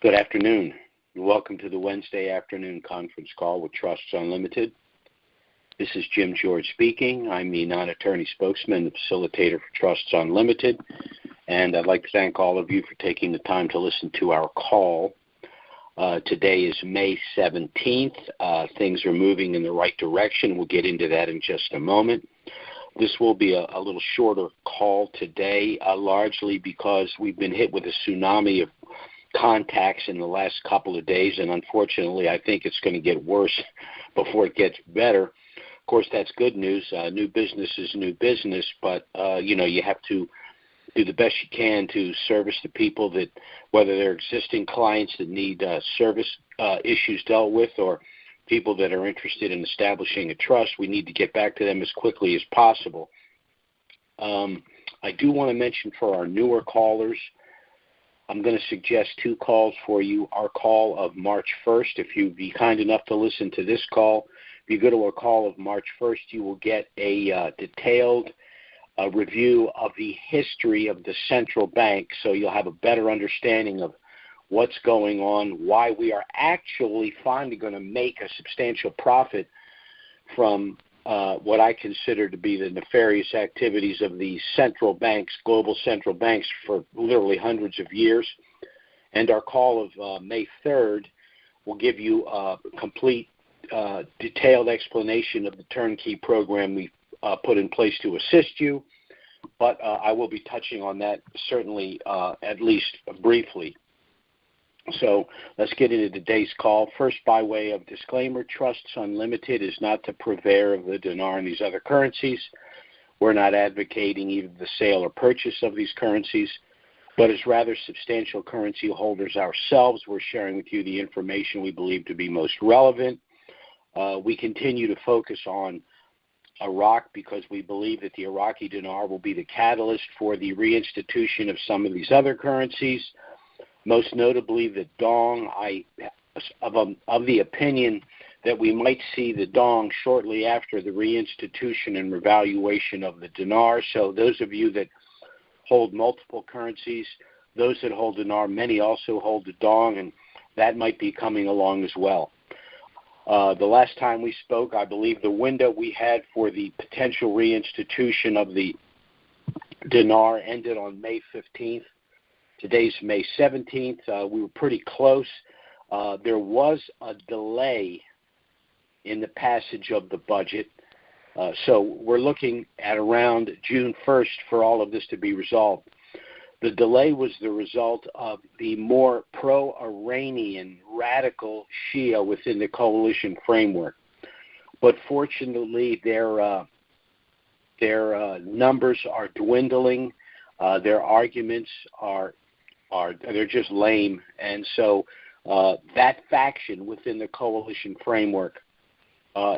Good afternoon. Welcome to the Wednesday afternoon conference call with Trusts Unlimited. This is Jim George speaking. I'm the non-attorney spokesman and facilitator for Trusts Unlimited, and I'd like to thank all of you for taking the time to listen to our call. Today is May 17th. Things are moving in the right direction. We'll get into that in just a moment. This will be a little shorter call today, largely because we've been hit with a tsunami of contacts in the last couple of days, and unfortunately I think it's going to get worse before it gets better. Of course, that's good news. New business is new business, but you have to do the best you can to service the people that, whether they're existing clients that need service issues dealt with or people that are interested in establishing a trust. We need to get back to them as quickly as possible. I do want to mention for our newer callers, I'm going to suggest two calls for you. Our call of March 1st, if you'd be kind enough to listen to this call, if you go to a call of March 1st, you will get a detailed review of the history of the central bank, so you'll have a better understanding of what's going on, why we are actually finally going to make a substantial profit from what I consider to be the nefarious activities of the central banks, global central banks, for literally hundreds of years. And our call of May 3rd will give you a complete, detailed explanation of the turnkey program we've put in place to assist you. But I will be touching on that certainly at least briefly. So let's get into today's call. First, by way of disclaimer, Trusts Unlimited is not the purveyor of the dinar and these other currencies. We're not advocating either the sale or purchase of these currencies, but as rather substantial currency holders ourselves, we're sharing with you the information we believe to be most relevant. We continue to focus on Iraq because we believe that the Iraqi Dinar will be the catalyst for the reinstitution of some of these other currencies. Most notably, the dong. Of the opinion that we might see the dong shortly after the reinstitution and revaluation of the dinar. So those of you that hold multiple currencies, those that hold dinar, many also hold the dong, and that might be coming along as well. The last time we spoke, I believe the window we had for the potential reinstitution of the dinar ended on May 15th. Today's May 17th. We were pretty close. There was a delay in the passage of the budget. So we're looking at around June 1st for all of this to be resolved. The delay was the result of the more pro-Iranian radical Shia within the coalition framework. But fortunately, their numbers are dwindling. Their arguments they're just lame, and so that faction within the coalition framework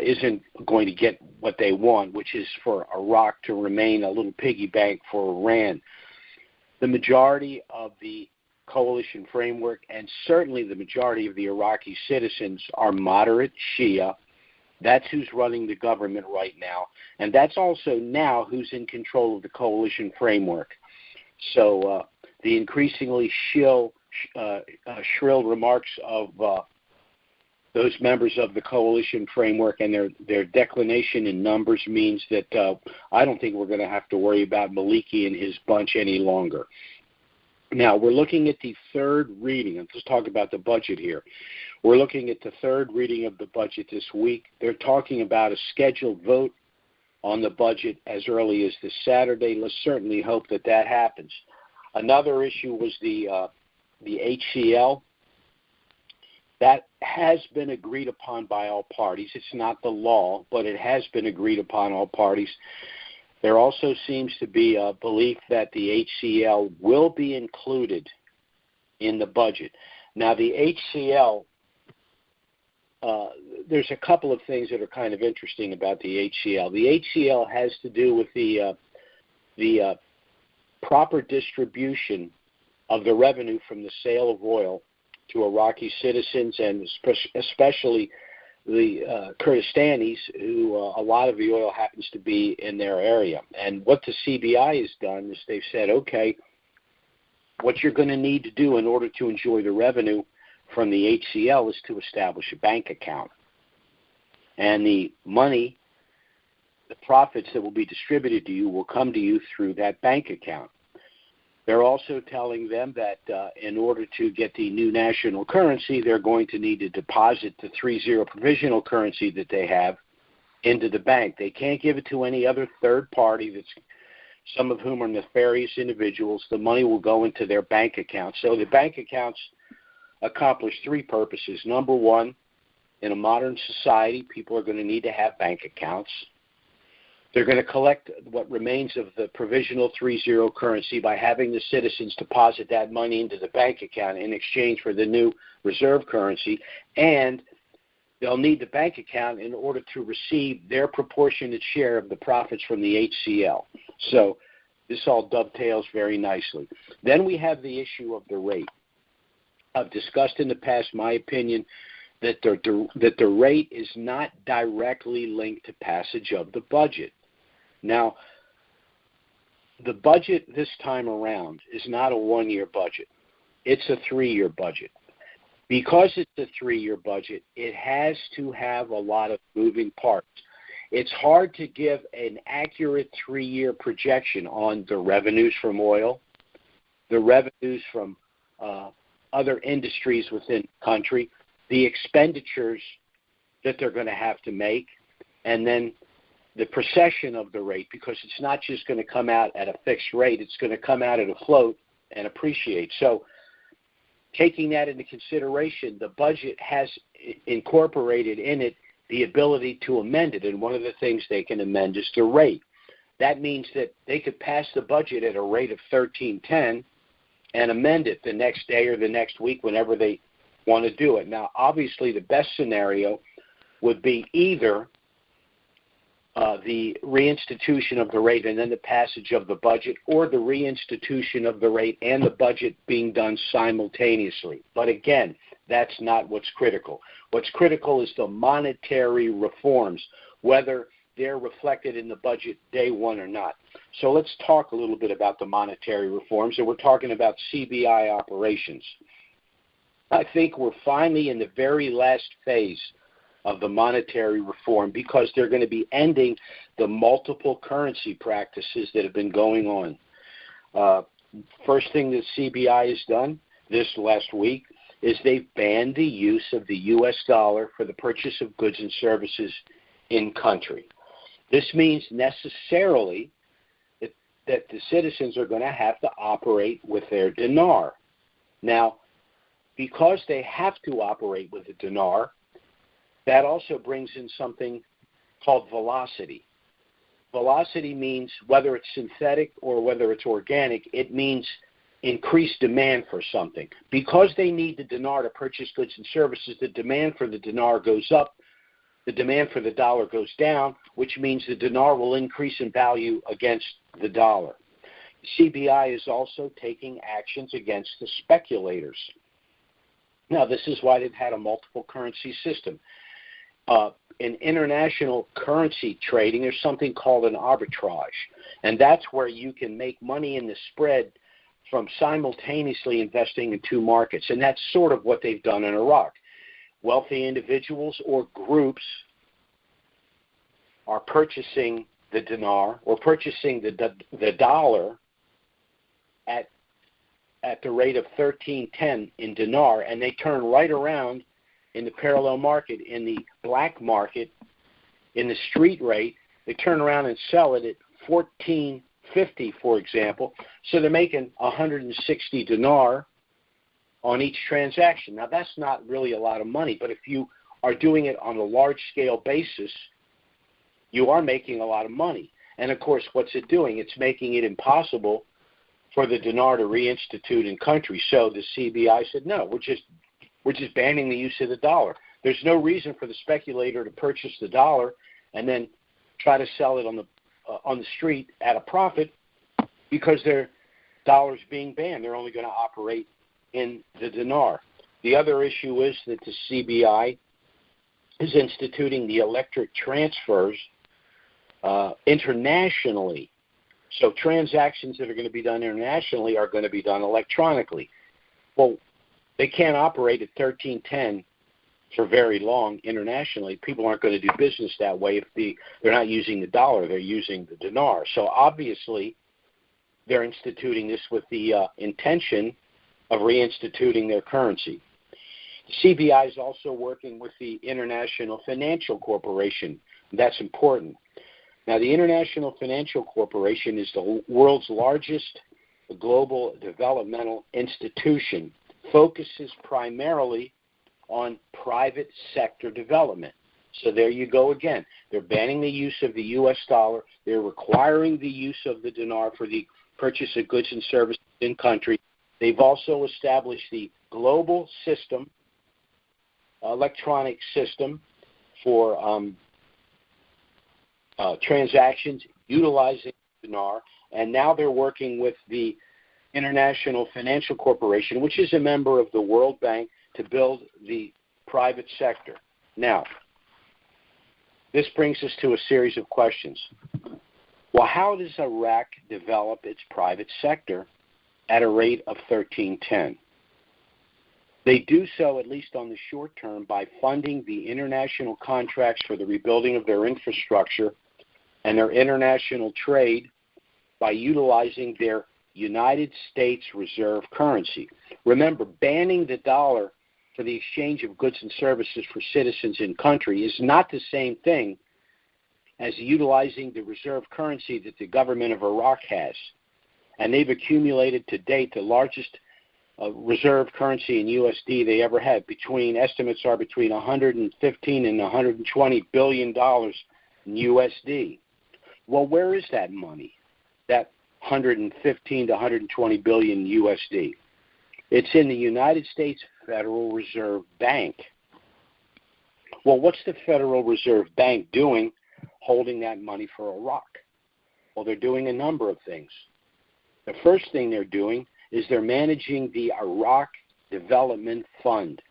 isn't going to get what they want, which is for Iraq to remain a little piggy bank for Iran. The majority of the coalition framework, and certainly the majority of the Iraqi citizens, are moderate Shia. That's who's running the government right now, and that's also now who's in control of the coalition framework. So the increasingly shrill remarks of those members of the coalition framework and their declination in numbers means that I don't think we're going to have to worry about Maliki and his bunch any longer. Now, we're looking at the third reading. Let's talk about the budget here. We're looking at the third reading of the budget this week. They're talking about a scheduled vote on the budget as early as this Saturday. Let's certainly hope that that happens. Another issue was the HCL. That has been agreed upon by all parties. It's not the law, but it has been agreed upon all parties. There also seems to be a belief that the HCL will be included in the budget. Now, the HCL, there's a couple of things that are kind of interesting about the HCL. The HCL has to do with the proper distribution of the revenue from the sale of oil to Iraqi citizens, and especially the Kurdistanis, who a lot of the oil happens to be in their area. And what the CBI has done is they've said, okay, what you're going to need to do in order to enjoy the revenue from the HCL is to establish a bank account. And the money, the profits that will be distributed to you will come to you through that bank account. They're also telling them that in order to get the new national currency, they're going to need to deposit the 3-0 provisional currency that they have into the bank. They can't give it to any other third party, that's some of whom are nefarious individuals. The money will go into their bank account. So the bank accounts accomplish three purposes. Number one, in a modern society, people are going to need to have bank accounts. They're going to collect what remains of the provisional 3-0 currency by having the citizens deposit that money into the bank account in exchange for the new reserve currency. And they'll need the bank account in order to receive their proportionate share of the profits from the HCL. So this all dovetails very nicely. Then we have the issue of the rate. I've discussed in the past my opinion that the rate is not directly linked to passage of the budget. Now, the budget this time around is not a one-year budget. It's a 3-year budget. Because it's a 3-year budget, it has to have a lot of moving parts. It's hard to give an accurate 3-year projection on the revenues from oil, the revenues from other industries within the country, the expenditures that they're going to have to make, and then the precession of the rate, because it's not just going to come out at a fixed rate, it's going to come out at a float and appreciate. So taking that into consideration, the budget has incorporated in it the ability to amend it, and one of the things they can amend is the rate. That means that they could pass the budget at a rate of 13.10 and amend it the next day or the next week whenever they want to do it. Now, obviously, the best scenario would be either the reinstitution of the rate and then the passage of the budget, or the reinstitution of the rate and the budget being done simultaneously. But again, that's not what's critical. What's critical is the monetary reforms, whether they're reflected in the budget day one or not. So let's talk a little bit about the monetary reforms, and we're talking about CBI operations. I think we're finally in the very last phase of the monetary reform, because they're going to be ending the multiple currency practices that have been going on. First thing that CBI has done this last week is they've banned the use of the U.S. dollar for the purchase of goods and services in country. This means necessarily that the citizens are going to have to operate with their dinar. Now, because they have to operate with the dinar, that also brings in something called velocity. Velocity means, whether it's synthetic or whether it's organic, it means increased demand for something. Because they need the dinar to purchase goods and services, the demand for the dinar goes up, the demand for the dollar goes down, which means the dinar will increase in value against the dollar. CBI is also taking actions against the speculators. Now, this is why they've had a multiple currency system. In international currency trading, there's something called an arbitrage, and that's where you can make money in the spread from simultaneously investing in two markets, and that's sort of what they've done in Iraq. Wealthy individuals or groups are purchasing the dinar or purchasing the dollar at the rate of 13.10 in dinar, and they turn right around in the parallel market, in the black market, in the street rate. They turn around and sell it at 14.50, for example. So they're making 160 dinar on each transaction. Now, that's not really a lot of money, but if you are doing it on a large-scale basis, you are making a lot of money. And, of course, what's it doing? It's making it impossible for the dinar to reinstitute in country. So the CBI said, no, we're just banning the use of the dollar. There's no reason for the speculator to purchase the dollar and then try to sell it on the street at a profit, because their dollar's being banned. They're only going to operate in the dinar. The other issue is that the CBI is instituting the electric transfers internationally So transactions that are going to be done internationally are going to be done electronically. Well, they can't operate at 1310 for very long internationally. People aren't going to do business that way if they're not using the dollar, they're using the dinar. So obviously, they're instituting this with the intention of reinstituting their currency. The CBI is also working with the International Financial Corporation. That's important. Now, the International Financial Corporation is the world's largest global developmental institution, focuses primarily on private sector development. So there you go again. They're banning the use of the U.S. dollar. They're requiring the use of the dinar for the purchase of goods and services in country. They've also established the global system, electronic system for transactions utilizing dinar, and now they're working with the International Financial Corporation, which is a member of the World Bank, to build the private sector. Now, this brings us to a series of questions. Well, how does Iraq develop its private sector at a rate of 1310? They do so, at least on the short term, by funding the international contracts for the rebuilding of their infrastructure and their international trade by utilizing their United States reserve currency. Remember, banning the dollar for the exchange of goods and services for citizens in country is not the same thing as utilizing the reserve currency that the government of Iraq has. And they've accumulated to date the largest reserve currency in USD they ever had. Estimates are between $115 and $120 billion in USD. Well, where is that money? That 115 to 120 billion USD. It's in the United States Federal Reserve Bank. Well, what's the Federal Reserve Bank doing holding that money for Iraq? Well, they're doing a number of things. The first thing they're doing is they're managing the Iraq Development Fund.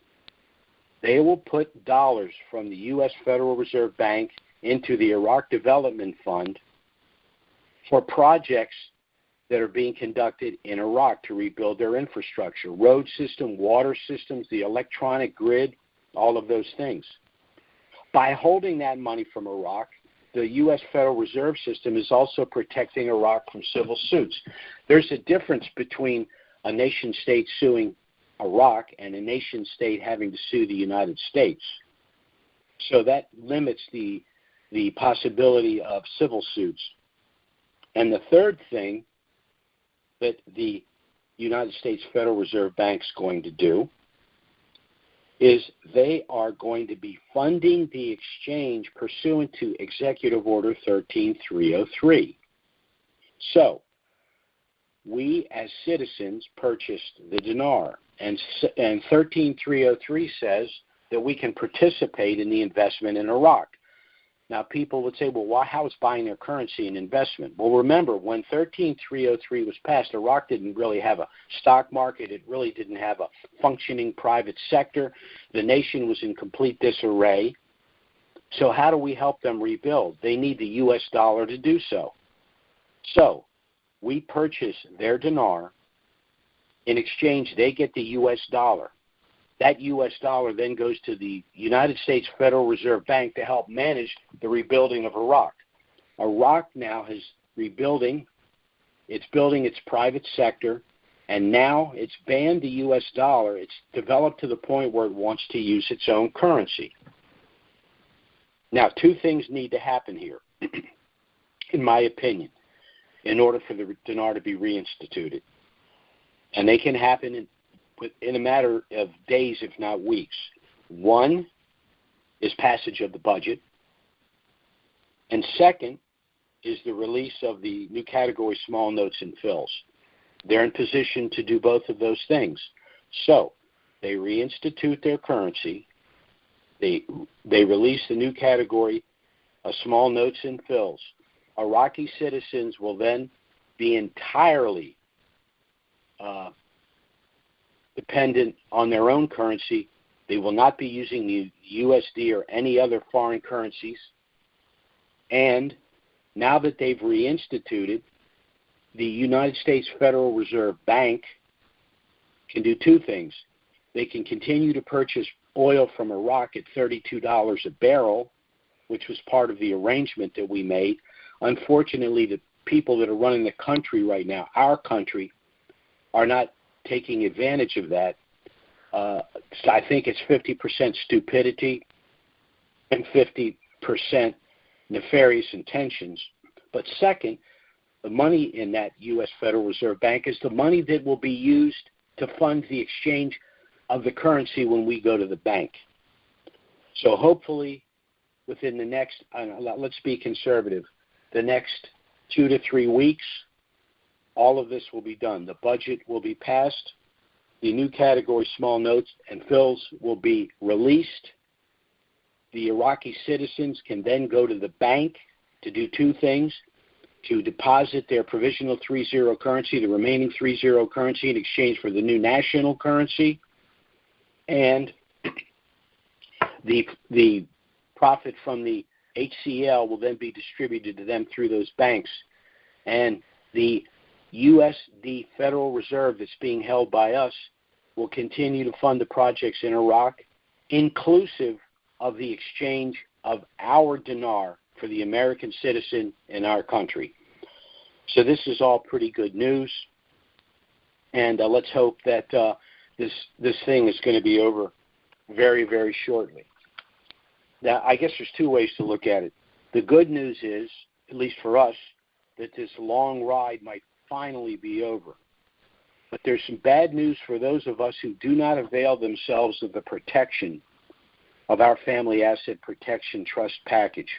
They will put dollars from the U.S. Federal Reserve Bank into the Iraq Development Fund for projects that are being conducted in Iraq to rebuild their infrastructure, road system, water systems, the electronic grid, all of those things. By holding that money from Iraq, the U.S. Federal Reserve System is also protecting Iraq from civil suits. There's a difference between a nation-state suing Iraq and a nation-state having to sue the United States. So that limits the possibility of civil suits. And the third thing that the United States Federal Reserve Bank is going to do is they are going to be funding the exchange pursuant to Executive Order 13303. So, we as citizens purchased the dinar, and 13303 says that we can participate in the investment in Iraq. Now, people would say, well, how is buying their currency an investment? Well, remember, when 13303 was passed, Iraq didn't really have a stock market. It really didn't have a functioning private sector. The nation was in complete disarray. So how do we help them rebuild? They need the U.S. dollar to do so. So we purchase their dinar. In exchange, they get the U.S. dollar. That U.S. dollar then goes to the United States Federal Reserve Bank to help manage the rebuilding of Iraq. Iraq now is rebuilding. It's building its private sector, and now it's banned the U.S. dollar. It's developed to the point where it wants to use its own currency. Now, two things need to happen here, in my opinion, in order for the dinar to be reinstituted. And they can happen in a matter of days, if not weeks. One is passage of the budget. And second is the release of the new category small notes and fills. They're in position to do both of those things. So they reinstitute their currency. They release the new category of small notes and fills. Iraqi citizens will then be entirely dependent on their own currency. They will not be using the USD or any other foreign currencies. And now that they've reinstituted the United States Federal Reserve Bank can do two things. They can continue to purchase oil from Iraq at $32 a barrel, which was part of the arrangement that we made. Unfortunately, the people that are running the country right now, our country, are not taking advantage of that. So I think it's 50% stupidity and 50% nefarious intentions. But second, the money in that U.S. Federal Reserve Bank is the money that will be used to fund the exchange of the currency when we go to the bank. So hopefully within the next, let's be conservative, the next 2 to 3 weeks, all of this will be done. The budget will be passed. The new category small notes and fills will be released. The Iraqi citizens can then go to the bank to do two things: to deposit their provisional 3-0 currency, the remaining 3-0 currency, in exchange for the new national currency, and the profit from the HCL will then be distributed to them through those banks. And the USD Federal Reserve that's being held by us will continue to fund the projects in Iraq, inclusive of the exchange of our dinar for the American citizen in our country. So this is all pretty good news, and let's hope that this thing is going to be over very, very shortly. Now, I guess there's two ways to look at it. The good news is, at least for us, that this long ride might finally be over. But there's some bad news for those of us who do not avail themselves of the protection of our Family Asset Protection Trust package.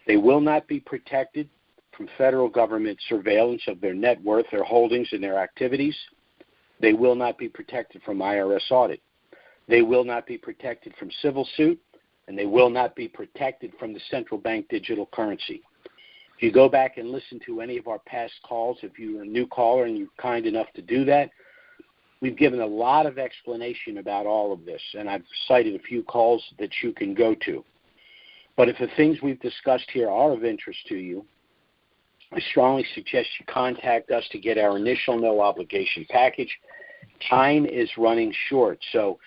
They will not be protected from federal government surveillance of their net worth, their holdings, and their activities. They will not be protected from IRS audit. They will not be protected from civil suit, and they will not be protected from the central bank digital currency. If you go back and listen to any of our past calls, if you're a new caller and you're kind enough to do that, we've given a lot of explanation about all of this, and I've cited a few calls that you can go to. But if the things we've discussed here are of interest to you, I strongly suggest you contact us to get our initial no-obligation package. Time is running short, so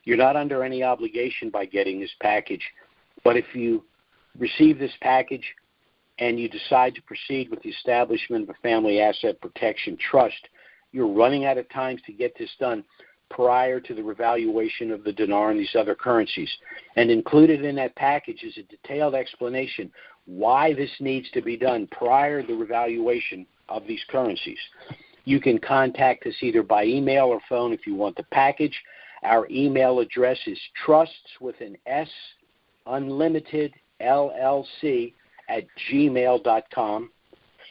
you're not under any obligation by getting this package. But if you receive this package and you decide to proceed with the establishment of a Family Asset Protection Trust, you're running out of time to get this done prior to the revaluation of the dinar and these other currencies. And included in that package is a detailed explanation why this needs to be done prior to the revaluation of these currencies. You can contact us either by email or phone if you want the package. Our email address is trusts with an S, unlimited, LLC, @gmail.com.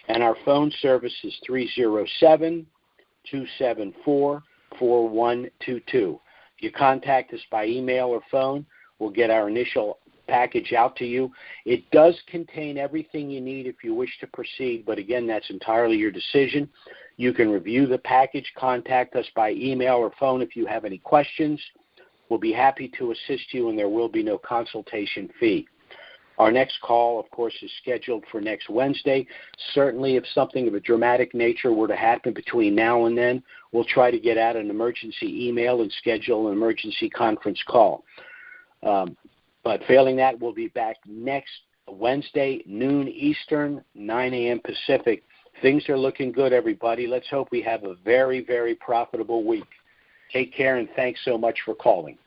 And our phone service is 307-274-4122. If you contact us by email or phone, we'll get our initial package out to you. It does contain everything you need if you wish to proceed, but again, that's entirely your decision. You can review the package, contact us by email or phone if you have any questions. We'll be happy to assist you, and there will be no consultation fee. Our next call, of course, is scheduled for next Wednesday. Certainly, if something of a dramatic nature were to happen between now and then, we'll try to get out an emergency email and schedule an emergency conference call. But failing that, we'll be back next Wednesday, noon Eastern, 9 a.m. Pacific. Things are looking good, everybody. Let's hope we have a very, very profitable week. Take care, and thanks so much for calling.